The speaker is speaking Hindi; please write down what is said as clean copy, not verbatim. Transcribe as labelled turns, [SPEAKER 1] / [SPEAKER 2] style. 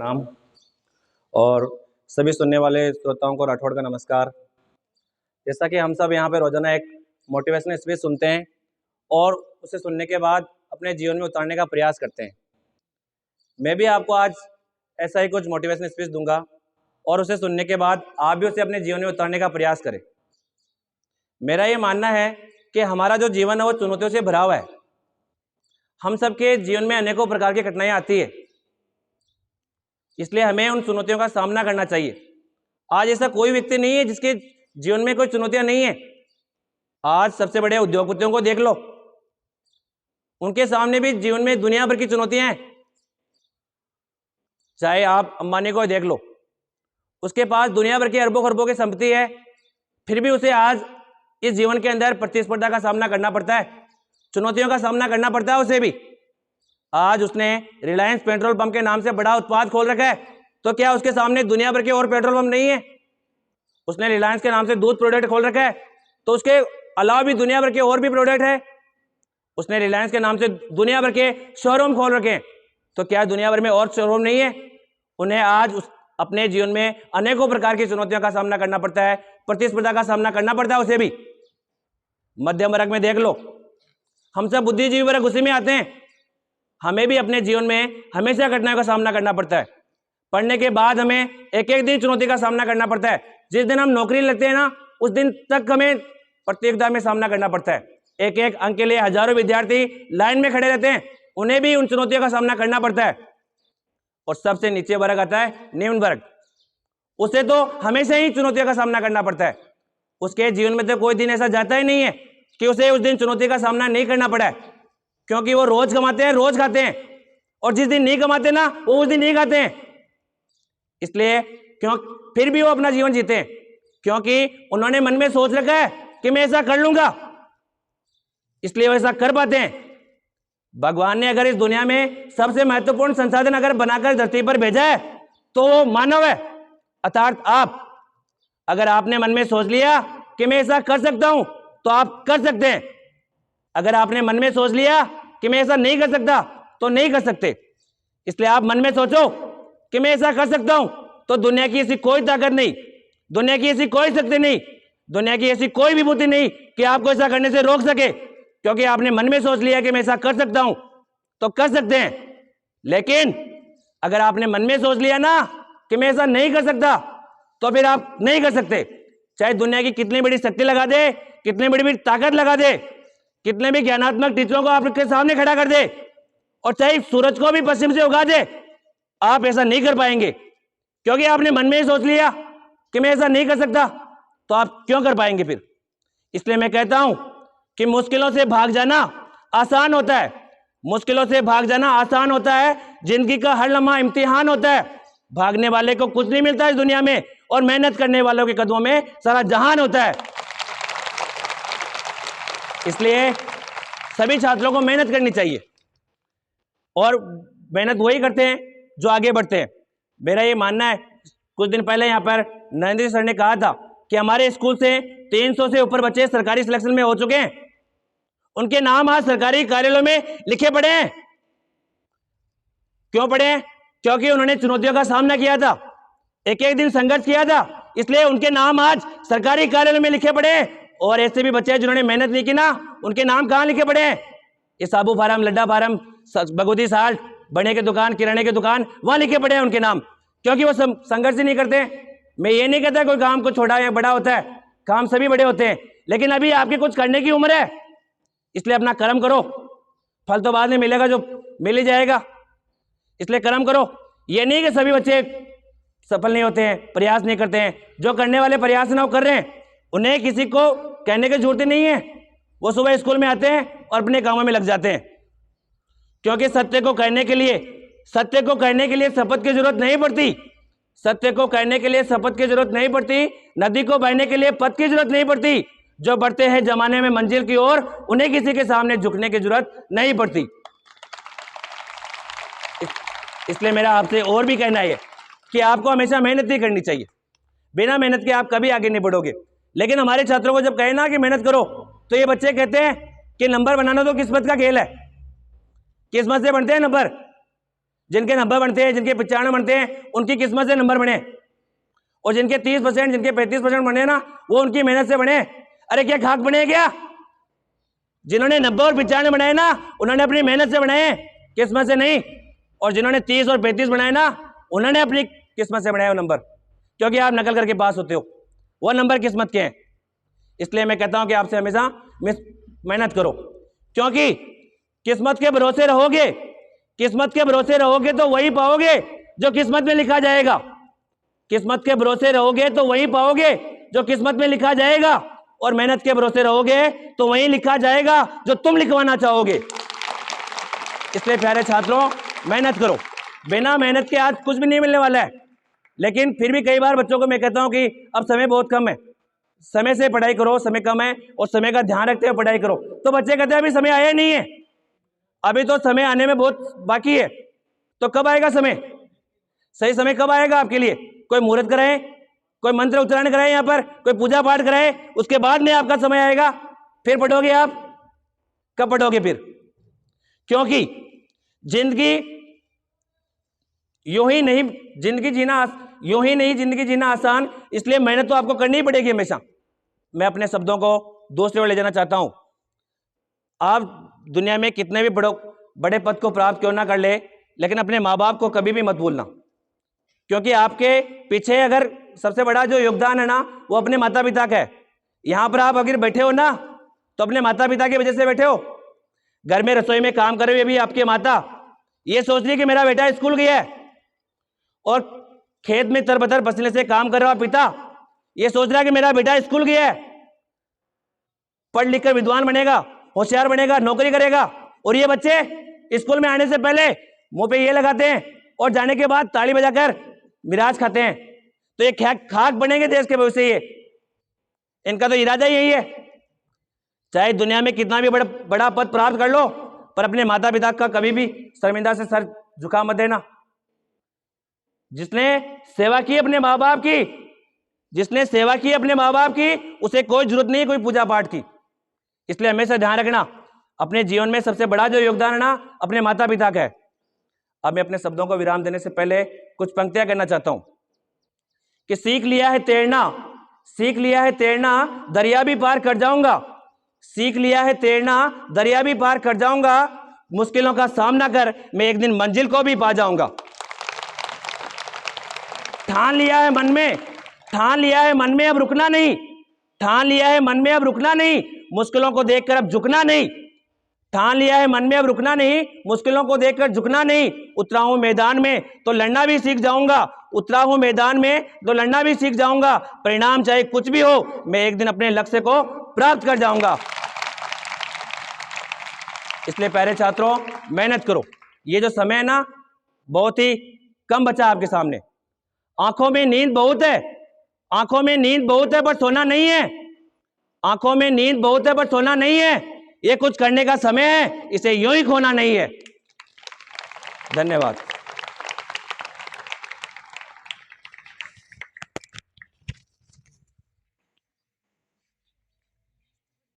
[SPEAKER 1] प्रणाम और सभी सुनने वाले श्रोताओं को राठौड़ का नमस्कार। जैसा कि हम सब यहाँ पे रोजाना एक मोटिवेशनल स्पीच सुनते हैं और उसे सुनने के बाद अपने जीवन में उतारने का प्रयास करते हैं, मैं भी आपको आज ऐसा ही कुछ मोटिवेशनल स्पीच दूंगा और उसे सुनने के बाद आप भी उसे अपने जीवन में उतारने का प्रयास करें। मेरा ये मानना है कि हमारा जो जीवन है वो चुनौतियों से भरा हुआ है। हम सबके जीवन में अनेकों प्रकार की कठिनाइयाँ आती है, इसलिए हमें उन चुनौतियों का सामना करना चाहिए। आज ऐसा कोई व्यक्ति नहीं है जिसके जीवन में कोई चुनौतियां नहीं है। आज सबसे बड़े उद्योगपतियों को देख लो, उनके सामने भी जीवन में दुनिया भर की चुनौतियां हैं। चाहे आप अंबानी को देख लो, उसके पास दुनिया भर की अरबों खरबों की संपत्ति है, फिर भी उसे आज इस जीवन के अंदर प्रतिस्पर्धा का सामना करना पड़ता है, चुनौतियों का सामना करना पड़ता है उसे भी। आज उसने रिलायंस पेट्रोल पंप के नाम से बड़ा उत्पाद खोल रखा है, तो क्या उसके सामने दुनिया भर के और पेट्रोल पंप नहीं है? उसने रिलायंस के नाम से दूध प्रोडक्ट खोल रखा है, तो उसके अलावा भी दुनिया भर के और भी प्रोडक्ट है। उसने रिलायंस के नाम से दुनिया भर के शोरूम खोल रखे हैं, तो क्या दुनिया भर में और शोरूम नहीं है? उन्हें आज अपने जीवन में अनेकों प्रकार की चुनौतियों का सामना करना पड़ता है, प्रतिस्पर्धा का सामना करना पड़ता है उसे भी। मध्यम वर्ग में देख लो, हम सब बुद्धिजीवी वर्ग उसी में आते हैं। हमें भी अपने जीवन में हमेशा कठिनाइयों का सामना करना पड़ता है। पढ़ने के बाद हमें एक एक दिन चुनौती का सामना करना पड़ता है। जिस दिन हम नौकरी लगते हैं ना, उस दिन तक हमें प्रतियोगिता में सामना करना पड़ता है। एक एक अंक के लिए हजारों विद्यार्थी लाइन में खड़े रहते हैं, उन्हें भी उन चुनौतियों का सामना करना पड़ता है। और सबसे नीचे वर्ग आता है निम्न वर्ग, उसे तो हमेशा ही चुनौतियों का सामना करना पड़ता है। उसके जीवन में तो कोई दिन ऐसा जाता ही नहीं है कि उसे उस दिन चुनौती का सामना नहीं करना पड़ा है, क्योंकि वो रोज कमाते हैं, रोज खाते हैं, और जिस दिन नहीं कमाते ना, वो उस दिन नहीं खाते हैं। इसलिए फिर भी वो अपना जीवन जीते हैं, क्योंकि उन्होंने मन में सोच रखा है कि मैं ऐसा कर लूंगा, इसलिए वो ऐसा कर पाते हैं। भगवान ने अगर इस दुनिया में सबसे महत्वपूर्ण संसाधन अगर बनाकर धरती पर भेजा है, तो वो मानव है, अर्थात आप। अगर आपने मन में सोच लिया कि मैं ऐसा कर सकता हूं, तो आप कर सकते हैं। अगर आपने मन में सोच लिया कि मैं ऐसा नहीं कर सकता, तो नहीं कर सकते। इसलिए आप मन में सोचो कि मैं ऐसा कर सकता हूं, तो दुनिया की ऐसी कोई ताकत नहीं, दुनिया की ऐसी कोई शक्ति नहीं, दुनिया की ऐसी कोई विभूति नहीं कि आपको ऐसा करने से रोक सके, क्योंकि आपने मन में सोच लिया कि मैं ऐसा कर सकता हूं, तो कर सकते हैं। लेकिन अगर आपने मन में सोच लिया ना कि मैं ऐसा नहीं कर सकता, तो फिर आप नहीं कर सकते। चाहे दुनिया की कितनी बड़ी शक्ति लगा दे, कितनी बड़ी बड़ी ताकत लगा दे, कितने भी ज्ञानात्मक टीचरों को आपके सामने खड़ा कर दे, और चाहे सूरज को भी पश्चिम से उगा दे, आप ऐसा नहीं कर पाएंगे, क्योंकि आपने मन में ही सोच लिया कि मैं ऐसा नहीं कर सकता। तो आप क्यों कर पाएंगे फिर? इसलिए मैं कहता हूं कि मुश्किलों से भाग जाना आसान होता है, मुश्किलों से भाग जाना आसान होता है। जिंदगी का हर लम्हा इम्तिहान होता है। भागने वाले को कुछ नहीं मिलता इस दुनिया में, और मेहनत करने वालों के कदमों में सारा जहान होता है। इसलिए सभी छात्रों को मेहनत करनी चाहिए, और मेहनत वही करते हैं जो आगे बढ़ते हैं। मेरा ये मानना है, कुछ दिन पहले यहाँ पर नरेंद्र सर ने कहा था कि हमारे स्कूल से 300 से ऊपर बच्चे सरकारी सिलेक्शन में हो चुके हैं। उनके नाम आज सरकारी कार्यालयों में लिखे पड़े हैं। क्यों पड़े हैं? क्योंकि उन्होंने चुनौतियों का सामना किया था, एक एक दिन संघर्ष किया था, इसलिए उनके नाम आज सरकारी कार्यालयों में लिखे पड़े हैं। और ऐसे भी बच्चे हैं जिन्होंने मेहनत नहीं की ना, उनके नाम कहां लिखे पड़े हैं? ये Sabu farm, Ladda farm, Bhagwati salt, बने के दुकान, किराने के दुकान, वहां लिखे पड़े हैं उनके नाम, क्योंकि वो संघर्ष ही नहीं करते। मैं ये नहीं कहता कोई काम को छोटा या बड़ा होता है, काम सभी बड़े होते हैं, लेकिन अभी आपके कुछ करने की उम्र है, इसलिए अपना कर्म करो। फल तो बाद में मिलेगा, जो मिल ही जाएगा, इसलिए कर्म करो। ये नहीं कि सभी बच्चे सफल नहीं होते हैं, प्रयास नहीं करते हैं। जो करने वाले प्रयास ना वो कर रहे हैं, उन्हें किसी को कहने की जरूरत नहीं है। वो सुबह स्कूल में आते हैं और अपने कामों में लग जाते हैं, क्योंकि सत्य को कहने के लिए शपथ की जरूरत नहीं पड़ती। सत्य को कहने के लिए शपथ की जरूरत नहीं पड़ती। नदी को बहने के लिए पथ की जरूरत नहीं पड़ती। जो बढ़ते हैं जमाने में मंजिल की ओर, उन्हें किसी के सामने झुकने की जरूरत नहीं पड़ती। इसलिए मेरा आपसे और भी कहना है कि आपको हमेशा मेहनत ही करनी चाहिए। बिना मेहनत के आप कभी आगे नहीं बढ़ोगे। लेकिन हमारे छात्रों को जब कहे ना कि मेहनत करो, तो ये बच्चे कहते हैं कि नंबर बनाना तो किस्मत का खेल है, किस्मत से बनते हैं नंबर। जिनके 90 बनते हैं, जिनके 95 बनते हैं, उनकी किस्मत से नंबर बने, और जिनके 30%, जिनके 35% बने ना, वो उनकी मेहनत से बने। अरे क्या खाक बने क्या? जिन्होंने 90 और 95 बनाए ना, उन्होंने अपनी मेहनत से बनाए, किस्मत से नहीं। और जिन्होंने 30 और 35 बनाए ना, उन्होंने अपनी किस्मत से बनाए वो नंबर, क्योंकि आप नकल करके पास होते हो, वो नंबर किस्मत के हैं। इसलिए मैं कहता हूं कि आपसे हमेशा मेहनत करो, क्योंकि किस्मत के भरोसे रहोगे, किस्मत के भरोसे रहोगे तो वही पाओगे जो किस्मत में लिखा जाएगा। किस्मत के भरोसे रहोगे तो वही पाओगे जो किस्मत में लिखा जाएगा, और मेहनत के भरोसे रहोगे तो वही लिखा जाएगा जो तुम लिखवाना चाहोगे। इसलिए प्यारे छात्रों, मेहनत करो, बिना मेहनत के आज कुछ भी नहीं मिलने वाला है। लेकिन फिर भी कई बार बच्चों को मैं कहता हूं कि अब समय बहुत कम है, समय से पढ़ाई करो, समय कम है, और समय का ध्यान रखते हुए पढ़ाई करो। तो बच्चे कहते हैं अभी समय आया नहीं है, अभी तो समय आने में बहुत बाकी है। तो कब आएगा समय? सही समय कब आएगा आपके लिए? कोई मुहूर्त कराए, कोई मंत्र उच्चारण कराए, यहाँ पर कोई पूजा पाठ कराए, उसके बाद में आपका समय आएगा, फिर पढ़ोगे आप। कब पढ़ोगे फिर? क्योंकि जिंदगी यूं ही नहीं, जिंदगी जीना आसान, इसलिए मेहनत तो आपको करनी ही पड़ेगी हमेशा। मैं अपने शब्दों को दूसरे ओर ले जाना चाहता हूं। आप दुनिया में कितने भी बड़े पद को प्राप्त क्यों ना कर ले, लेकिन अपने माँ बाप को कभी भी मत भूलना, क्योंकि आपके पीछे अगर सबसे बड़ा जो योगदान है ना, वो अपने माता पिता का है। यहां पर आप अगर बैठे हो ना, तो अपने माता पिता की वजह से बैठे हो। घर में रसोई में काम कर रहे हुए भी आपकी माता ये सोच रही कि मेरा बेटा स्कूल गया है, और खेत में तरबतर पसीने से काम कर रहा पिता ये सोच रहा है कि मेरा बेटा स्कूल गया है, पढ़ लिख कर विद्वान बनेगा, होशियार बनेगा, नौकरी करेगा। और ये बच्चे स्कूल में आने से पहले मुंह पे ये लगाते हैं और जाने के बाद ताली बजाकर मिराज खाते हैं। तो ये खाक बनेंगे देश के भविष्य। ये इनका तो इरादा यही है। चाहे दुनिया में कितना भी बड़ा पद प्राप्त कर लो, पर अपने माता पिता का कभी भी शर्मिंदा से सर झुका मत देना। जिसने सेवा की अपने माँ बाप की, जिसने सेवा की अपने माँ बाप की, उसे कोई जरूरत नहीं कोई पूजा पाठ की। इसलिए हमेशा ध्यान रखना, अपने जीवन में सबसे बड़ा जो योगदान है ना, अपने माता पिता का है। अब मैं अपने शब्दों को विराम देने से पहले कुछ पंक्तियां कहना चाहता हूं कि सीख लिया है तैरना, दरिया भी पार कर जाऊंगा। सीख लिया है तैरना, दरिया भी पार कर जाऊंगा। मुश्किलों का सामना कर मैं एक दिन मंजिल को भी पा जाऊंगा। ठान लिया है मन में अब रुकना नहीं। ठान लिया है मन में अब रुकना नहीं, मुश्किलों को देखकर अब झुकना नहीं। ठान लिया है मन में अब रुकना नहीं, मुश्किलों को देखकर झुकना नहीं। उतरा हूं मैदान में तो लड़ना भी सीख जाऊंगा। उतरा हूं मैदान में तो लड़ना भी सीख जाऊंगा। परिणाम चाहे कुछ भी हो, मैं एक दिन अपने लक्ष्य को प्राप्त कर जाऊंगा। इसलिए प्यारे छात्रों, मेहनत करो। ये जो समय है ना, बहुत ही कम बचा आपके सामने। आंखों में नींद बहुत है, पर सोना नहीं है। आंखों में नींद बहुत है, पर सोना नहीं है। ये कुछ करने का समय है, इसे यूं ही खोना नहीं है। धन्यवाद।